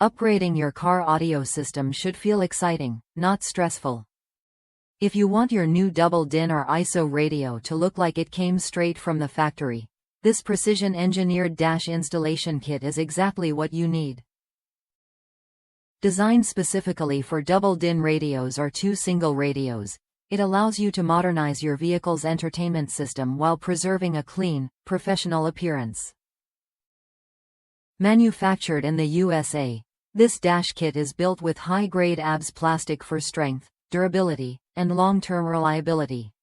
Upgrading your car audio system should feel exciting, not stressful. If you want your new double DIN or ISO radio to look like it came straight from the factory, this precision-engineered dash installation kit is exactly what you need. Designed specifically for double DIN radios or two single radios, it allows you to modernize your vehicle's entertainment system while preserving a clean, professional appearance. Manufactured in the USA, this dash kit is built with high-grade ABS plastic for strength, durability, and long-term reliability.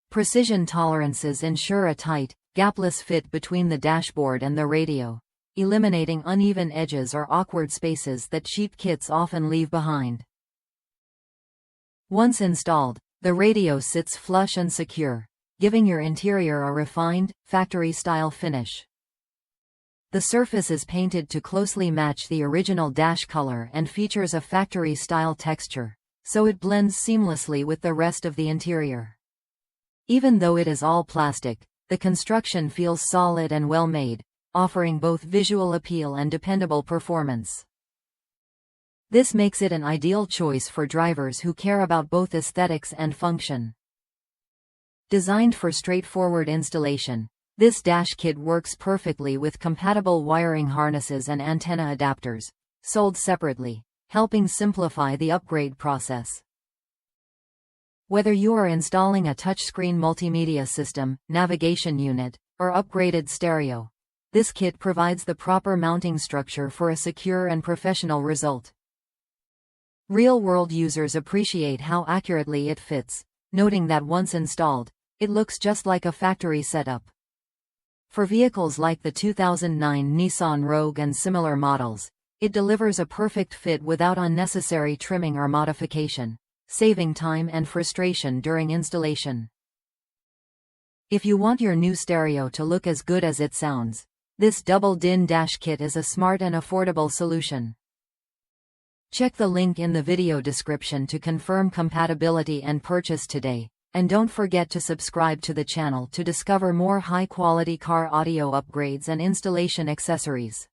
Precision tolerances ensure a tight, gapless fit between the dashboard and the radio, eliminating uneven edges or awkward spaces that cheap kits often leave behind. Once installed, the radio sits flush and secure, giving your interior a refined, factory-style finish. The surface is painted to closely match the original dash color and features a factory-style texture, so it blends seamlessly with the rest of the interior. Even though it is all plastic, the construction feels solid and well-made, offering both visual appeal and dependable performance. This makes it an ideal choice for drivers who care about both aesthetics and function. Designed for straightforward installation, this dash kit works perfectly with compatible wiring harnesses and antenna adapters, sold separately, helping simplify the upgrade process. Whether you are installing a touchscreen multimedia system, navigation unit, or upgraded stereo, this kit provides the proper mounting structure for a secure and professional result. Real-world users appreciate how accurately it fits, noting that once installed, it looks just like a factory setup. For vehicles like the 2009 Nissan Rogue and similar models, it delivers a perfect fit without unnecessary trimming or modification, saving time and frustration during installation. If you want your new stereo to look as good as it sounds, this double DIN dash kit is a smart and affordable solution. Check the link in the video description to confirm compatibility and purchase today. And don't forget to subscribe to the channel to discover more high-quality car audio upgrades and installation accessories.